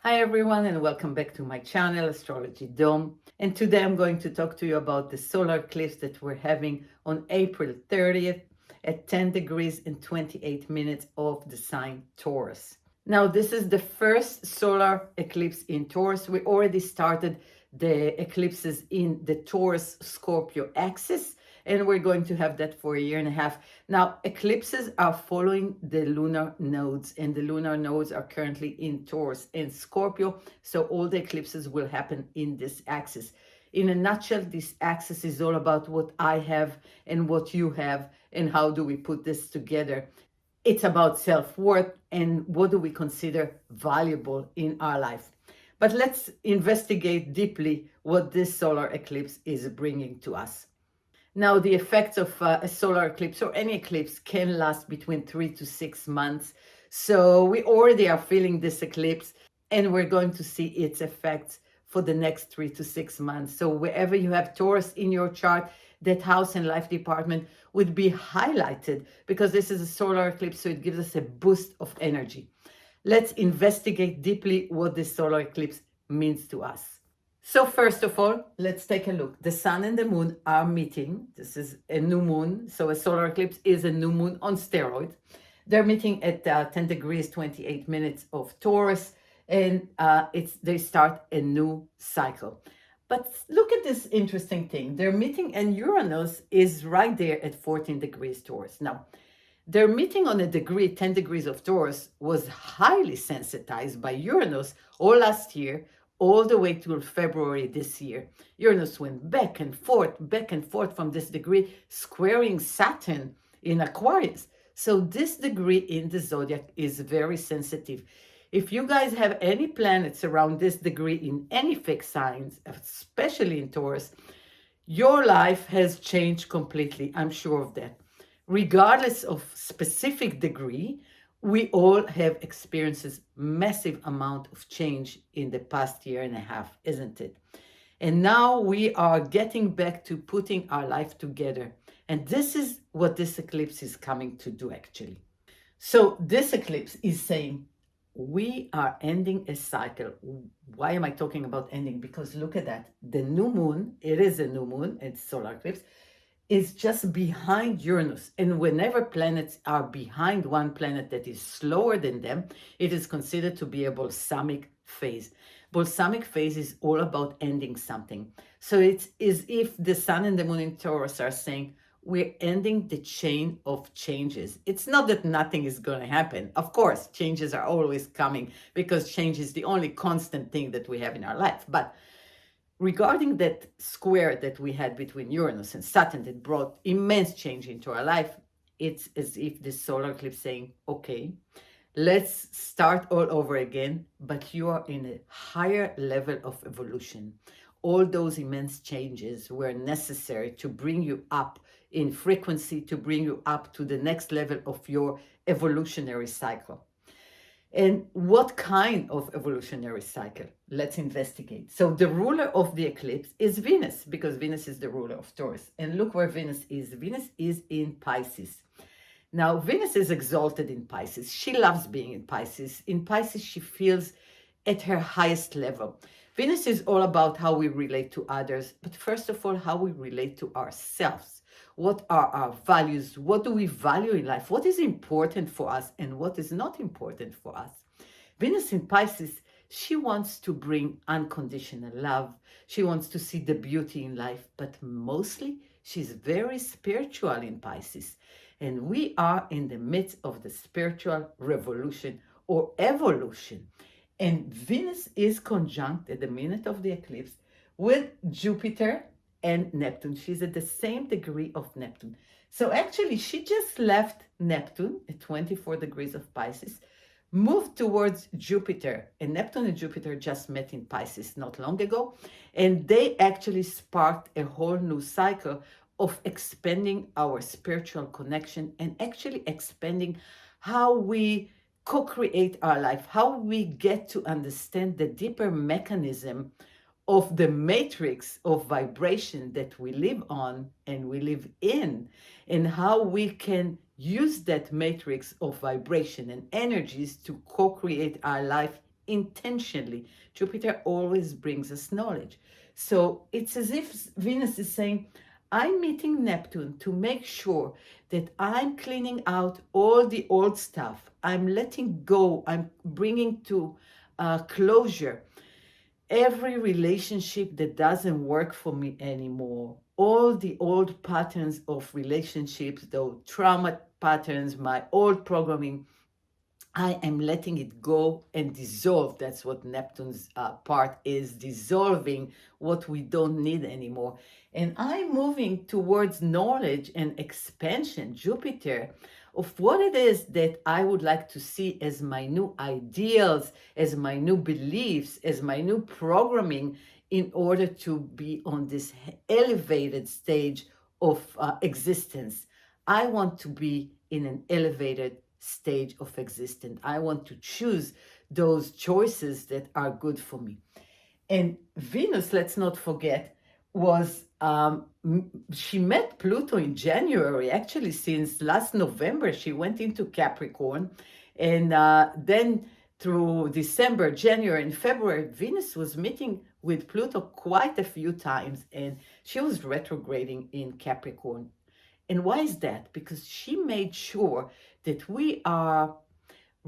Hi everyone and welcome back to my channel Astrology Dome, and today I'm going to talk to you about the solar eclipse that we're having on April 30th at 10 degrees and 28 minutes of the sign Taurus. Now this is the first solar eclipse in Taurus. We already started the eclipses in the Taurus Scorpio axis, and we're going to have that for a year and a half. Now, eclipses are following the lunar nodes, and the lunar nodes are currently in Taurus and Scorpio, so all the eclipses will happen in this axis. In a nutshell, this axis is all about what I have and what you have, and how do we put this together. It's about self-worth and what do we consider valuable in our life. But let's investigate deeply what this solar eclipse is bringing to us. Now, the effects of a solar eclipse or any eclipse can last between 3 to 6 months. So we already are feeling this eclipse, and we're going to see its effects for the next 3 to 6 months. So wherever you have Taurus in your chart, that house and life department would be highlighted because this is a solar eclipse, so it gives us a boost of energy. Let's investigate deeply what this solar eclipse means to us. So first of all, let's take a look. The sun and the moon are meeting. This is a new moon. So a solar eclipse is a new moon on steroids. They're meeting at 10 degrees, 28 minutes of Taurus, and they start a new cycle. But look at this interesting thing. They're meeting, and Uranus is right there at 14 degrees Taurus. Now, their meeting on a degree, 10 degrees of Taurus, was highly sensitized by Uranus all last year, all the way till February this year. Uranus went back and forth from this degree, squaring Saturn in Aquarius. So this degree in the zodiac is very sensitive. If you guys have any planets around this degree in any fixed signs, especially in Taurus, your life has changed completely. I'm sure of that. Regardless of specific degree, we all have experienced massive amount of change in the past year and a half, isn't it? And now we are getting back to putting our life together. And this is what this eclipse is coming to do, actually. So this eclipse is saying we are ending a cycle. Why am I talking about ending? Because look at that. The new moon, it is a new moon, it's solar eclipse, is just behind Uranus. And whenever planets are behind one planet that is slower than them, it is considered to be a balsamic phase. Balsamic phase is all about ending something. So it's as if the sun and the moon in Taurus are saying, we're ending the chain of changes. It's not that nothing is going to happen. Of course, changes are always coming because change is the only constant thing that we have in our life. But regarding that square that we had between Uranus and Saturn that brought immense change into our life, it's as if the solar eclipse saying, okay, let's start all over again, but you are in a higher level of evolution. All those immense changes were necessary to bring you up in frequency, to bring you up to the next level of your evolutionary cycle. And what kind of evolutionary cycle? Let's investigate. So the ruler of the eclipse is Venus, because Venus is the ruler of Taurus. And look where Venus is. Venus is in Pisces. Now, Venus is exalted in Pisces. She loves being in Pisces. In Pisces, she feels at her highest level. Venus is all about how we relate to others, but first of all, how we relate to ourselves. What are our values? What do we value in life? What is important for us and what is not important for us? Venus in Pisces, she wants to bring unconditional love. She wants to see the beauty in life, but mostly she's very spiritual in Pisces. And we are in the midst of the spiritual revolution or evolution. And Venus is conjunct at the minute of the eclipse with Jupiter and Neptune. She's at the same degree of Neptune. So actually, she just left Neptune at 24 degrees of Pisces, moved towards Jupiter, and Neptune and Jupiter just met in Pisces not long ago, and they actually sparked a whole new cycle of expanding our spiritual connection and actually expanding how we co-create our life, how we get to understand the deeper mechanism of the matrix of vibration that we live on and we live in, and how we can use that matrix of vibration and energies to co-create our life intentionally. Jupiter always brings us knowledge. So it's as if Venus is saying, I'm meeting Neptune to make sure that I'm cleaning out all the old stuff. I'm letting go. I'm bringing to closure every relationship that doesn't work for me anymore. All the old patterns of relationships, the trauma patterns, my old programming, I am letting it go and dissolve. That's what Neptune's part is, dissolving what we don't need anymore. And I'm moving towards knowledge and expansion, Jupiter, of what it is that I would like to see as my new ideals, as my new beliefs, as my new programming in order to be on this elevated stage of existence. I want to be in an elevated stage of existence. I want to choose those choices that are good for me. And Venus, let's not forget, was she met Pluto in January. Actually, since last November, she went into Capricorn, and then through December, January, and February, Venus was meeting with Pluto quite a few times, and she was retrograding in Capricorn. And why is that? Because she made sure that we are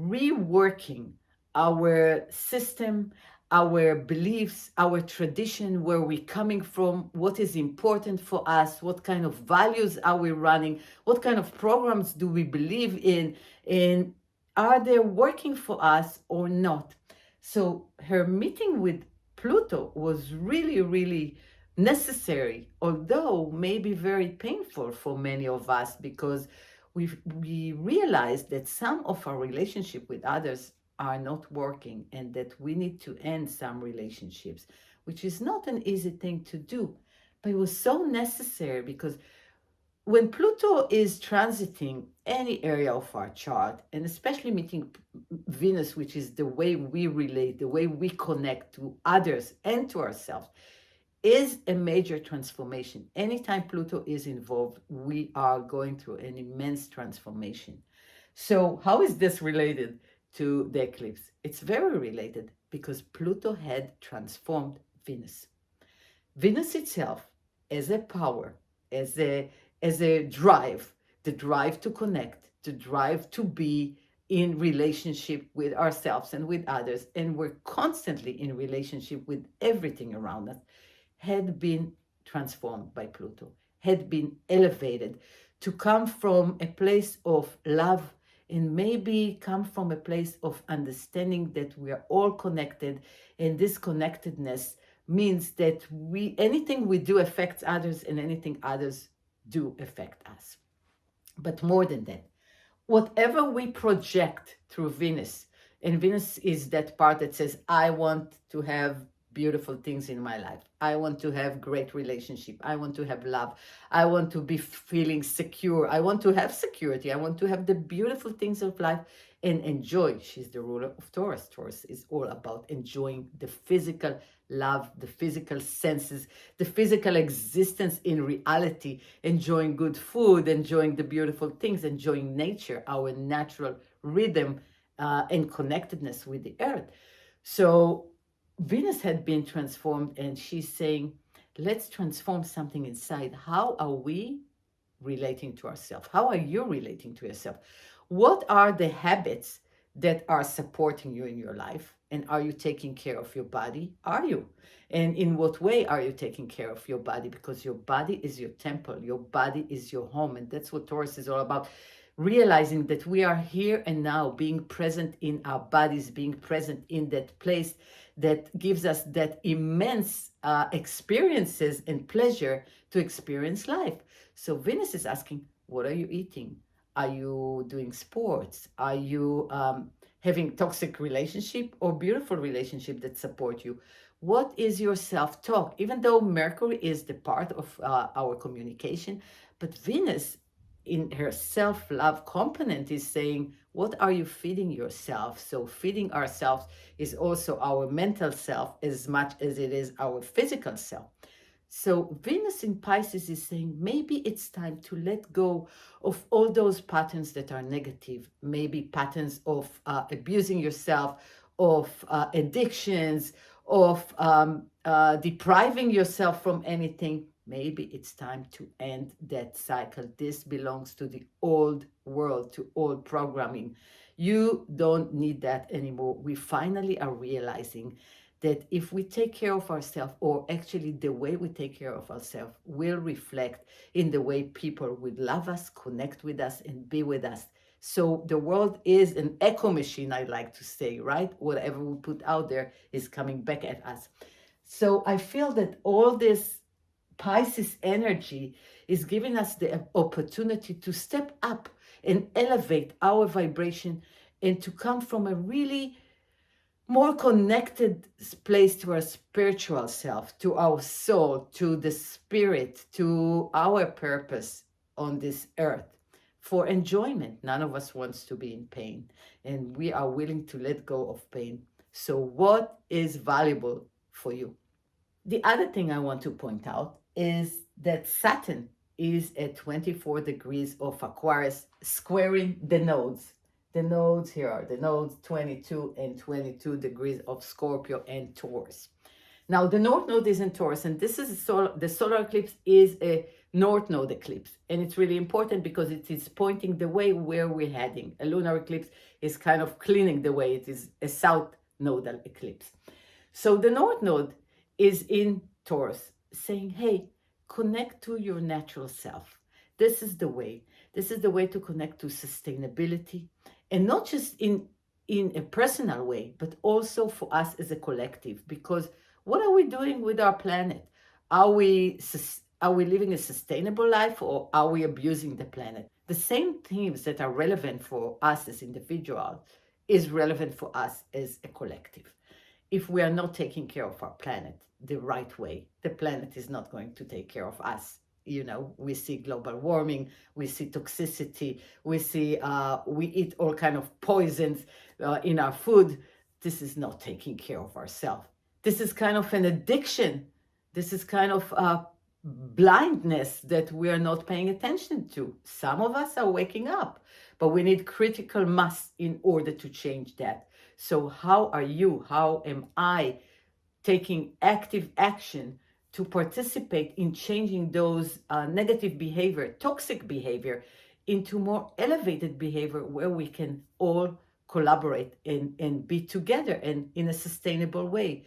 reworking our system, our beliefs, our tradition, where we're coming from, what is important for us, what kind of values are we running, what kind of programs do we believe in, and are they working for us or not? So her meeting with Pluto was really, really necessary, although maybe very painful for many of us, because we realized that some of our relationship with others are not working and that we need to end some relationships, which is not an easy thing to do. But it was so necessary because when Pluto is transiting any area of our chart, and especially meeting Venus, which is the way we relate, the way we connect to others and to ourselves, is a major transformation. Anytime Pluto is involved, we are going through an immense transformation. So, how is this related to the eclipse? It's very related because Pluto had transformed Venus. Venus itself, as a power, as a drive, the drive to connect, the drive to be in relationship with ourselves and with others, and we're constantly in relationship with everything around us, had been transformed by Pluto, had been elevated to come from a place of love and maybe come from a place of understanding that we are all connected, and this connectedness means that anything we do affects others and anything others do affect us. But more than that, whatever we project through Venus, and Venus is that part that says, I want to have beautiful things in my life. I want to have great relationship. I want to have love. I want to be feeling secure. I want to have security. I want to have the beautiful things of life and enjoy. She's the ruler of Taurus. Taurus is all about enjoying the physical love, the physical senses, the physical existence in reality, enjoying good food, enjoying the beautiful things, enjoying nature, our natural rhythm and connectedness with the earth. So Venus had been transformed, and she's saying, let's transform something inside. How are we relating to ourselves? How are you relating to yourself? What are the habits that are supporting you in your life? And are you taking care of your body? Are you? And in what way are you taking care of your body? Because your body is your temple, your body is your home. And that's what Taurus is all about. Realizing that we are here and now, being present in our bodies, being present in that place that gives us that immense experiences and pleasure to experience life. So Venus is asking, what are you eating? Are you doing sports? Are you having toxic relationship or beautiful relationship that support you? What is your self-talk? Even though Mercury is the part of our communication, but Venus in her self-love component is saying, what are you feeding yourself? So feeding ourselves is also our mental self as much as it is our physical self. So Venus in Pisces is saying, maybe it's time to let go of all those patterns that are negative, maybe patterns of abusing yourself, of addictions, of depriving yourself from anything, maybe it's time to end that cycle. This belongs to the old world, to old programming. You don't need that anymore. We finally are realizing that if we take care of ourselves, or actually the way we take care of ourselves will reflect in the way people will love us, connect with us, and be with us. So the world is an echo machine, I like to say, right? Whatever we put out there is coming back at us. So I feel that all this Pisces energy is giving us the opportunity to step up and elevate our vibration and to come from a really more connected place to our spiritual self, to our soul, to the spirit, to our purpose on this earth for enjoyment. None of us wants to be in pain, and we are willing to let go of pain. So, what is valuable for you? The other thing I want to point out is that Saturn is at 24 degrees of Aquarius, squaring the nodes. The nodes here are the nodes 22 and 22 degrees of Scorpio and Taurus. Now, the North Node is in Taurus, and this is the solar eclipse is a North Node eclipse. And it's really important because it is pointing the way where we're heading. A lunar eclipse is kind of cleaning the way. It is a South Nodal eclipse. So the North Node is in Taurus, saying, hey, connect to your natural self. This is the way. This is the way to connect to sustainability, and not just in a personal way, but also for us as a collective. Because what are we doing with our planet? Are we living a sustainable life, or are we abusing the planet? The same themes that are relevant for us as individuals is relevant for us as a collective. If we are not taking care of our planet the right way, the planet is not going to take care of us. You know, we see global warming, we see toxicity, we see we eat all kind of poisons in our food. This is not taking care of ourselves. This is kind of an addiction. This is kind of blindness that we are not paying attention to. Some of us are waking up, but we need critical mass in order to change that. So how are you? How am I taking active action to participate in changing those negative behavior, toxic behavior, into more elevated behavior where we can all collaborate and be together and in a sustainable way?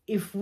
If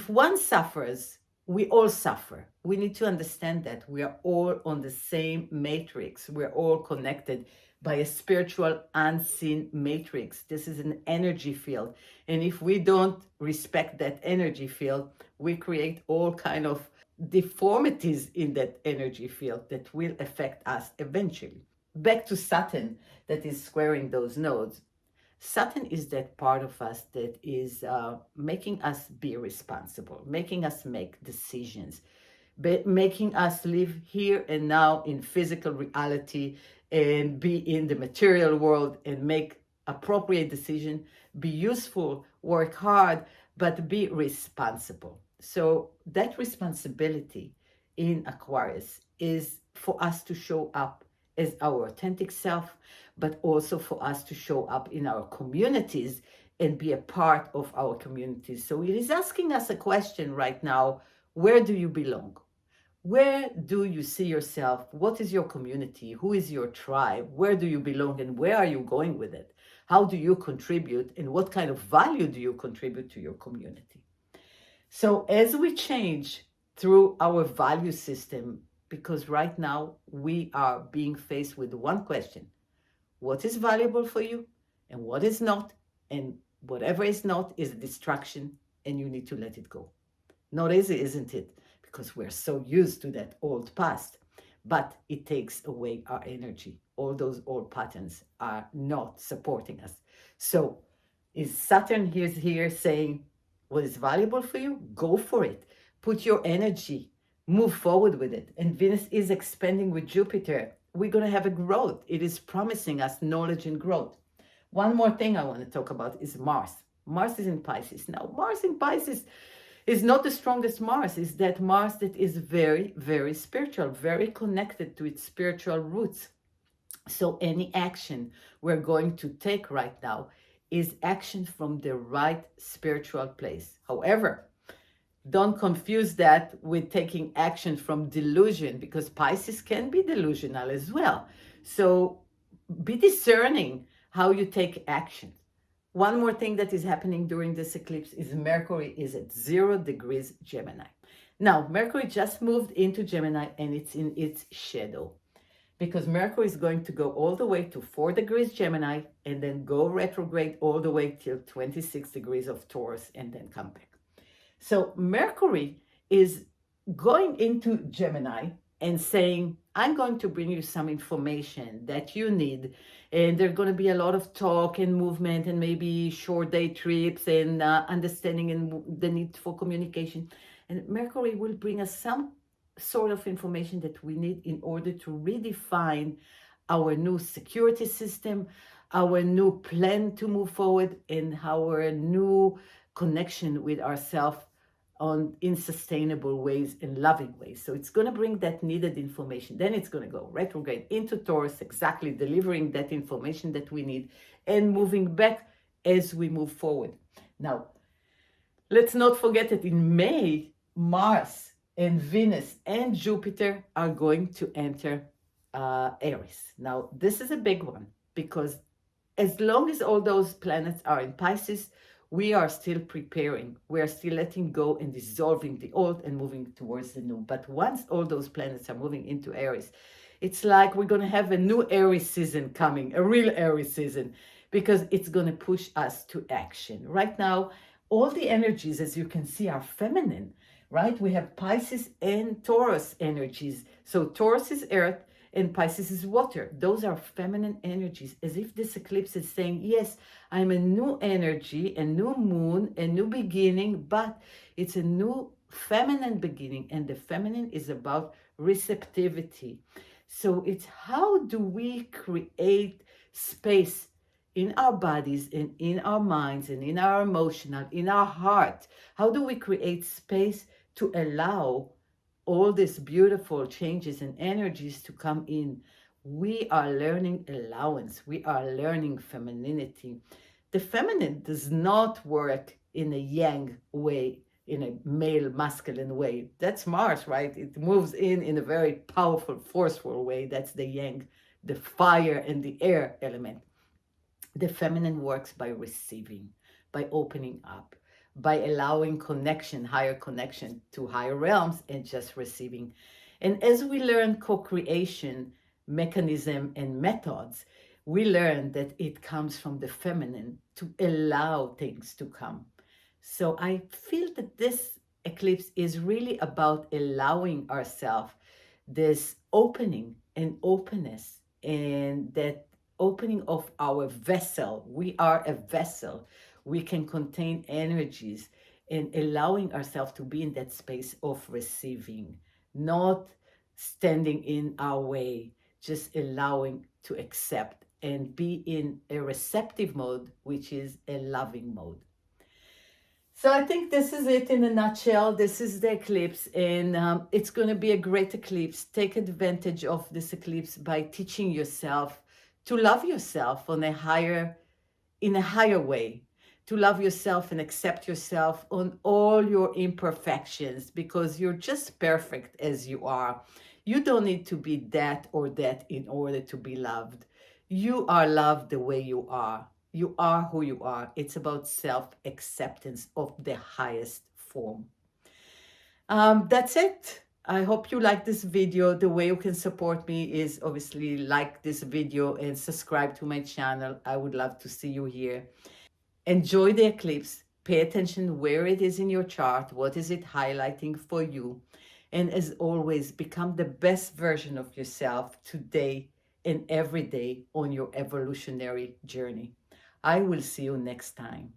one suffers, we all suffer. We need to understand that we are all on the same matrix. We're all connected by a spiritual unseen matrix. This is an energy field. And if we don't respect that energy field, we create all kind of deformities in that energy field that will affect us eventually. Back to Saturn that is squaring those nodes. Saturn is that part of us that is making us be responsible, making us make decisions, making us live here and now in physical reality and be in the material world and make appropriate decision, be useful, work hard, but be responsible. So that responsibility in Aquarius is for us to show up as our authentic self, but also for us to show up in our communities and be a part of our communities. So it is asking us a question right now: where do you belong? Where do you see yourself? What is your community? Who is your tribe? Where do you belong, and where are you going with it? How do you contribute, and what kind of value do you contribute to your community? So as we change through our value system, because right now we are being faced with one question: what is valuable for you and what is not? And whatever is not is a distraction, and you need to let it go. Not easy, isn't it? Because we're so used to that old past, but it takes away our energy. All those old patterns are not supporting us. So is Saturn here saying, what is valuable for you? Go for it. Put your energy, move forward with it. And Venus is expanding with Jupiter. We're going to have a growth. It is promising us knowledge and growth. One more thing I want to talk about is Mars. Mars is in Pisces. Now, Mars in Pisces is not the strongest Mars. Is that Mars that is very, very spiritual, very connected to its spiritual roots. So any action we're going to take right now is action from the right spiritual place. However, don't confuse that with taking action from delusion, because Pisces can be delusional as well. So be discerning how you take action. One more thing that is happening during this eclipse is Mercury is at 0 degrees Gemini. Now, Mercury just moved into Gemini and it's in its shadow, because Mercury is going to go all the way to 4 degrees Gemini and then go retrograde all the way till 26 degrees of Taurus and then come back. So Mercury is going into Gemini and saying, I'm going to bring you some information that you need. And there's going to be a lot of talk and movement and maybe short day trips and understanding and the need for communication. And Mercury will bring us some sort of information that we need in order to redefine our new security system, our new plan to move forward, and our new connection with ourselves in sustainable ways and loving ways. So it's going to bring that needed information. Then it's going to go retrograde into Taurus, exactly delivering that information that we need and moving back as we move forward. Now, let's not forget that in May, Mars and Venus and Jupiter are going to enter Aries. Now, this is a big one, because as long as all those planets are in Pisces, we are still preparing. We are still letting go and dissolving the old and moving towards the new. But once all those planets are moving into Aries, it's like we're going to have a new Aries season coming, a real Aries season, because it's going to push us to action. Right now, all the energies, as you can see, are feminine, right? We have Pisces and Taurus energies. So Taurus is earth and Pisces is water. Those are feminine energies, as if this eclipse is saying, yes, I'm a new energy, a new moon, a new beginning, but it's a new feminine beginning, and the feminine is about receptivity. So it's how do we create space in our bodies and in our minds and in our emotional, in our heart? How do we create space to allow all these beautiful changes and energies to come in? We are learning allowance. We are learning femininity. The feminine does not work in a yang way, in a male masculine way. That's Mars, right? It moves in a very powerful, forceful way. That's the yang, the fire and the air element. The feminine works by receiving, by opening up, by allowing connection, higher connection to higher realms, and just receiving. And as we learn co-creation mechanism and methods, we learn that it comes from the feminine to allow things to come. So I feel that this eclipse is really about allowing ourselves this opening and openness, and that opening of our vessel. We are a vessel. We can contain energies, and allowing ourselves to be in that space of receiving, not standing in our way, just allowing to accept and be in a receptive mode, which is a loving mode. So I think this is it in a nutshell. This is the eclipse, and it's going to be a great eclipse. Take advantage of this eclipse by teaching yourself to love yourself in a higher way, to love yourself and accept yourself on all your imperfections, because you're just perfect as you are. You don't need to be that or that in order to be loved. You are loved the way you are. You are who you are. It's about self-acceptance of the highest form. That's it. I hope you like this video. The way you can support me is obviously like this video and subscribe to my channel. I would love to see you here. Enjoy the eclipse. Pay attention where it is in your chart. What is it highlighting for you? And as always, become the best version of yourself today and every day on your evolutionary journey. I will see you next time.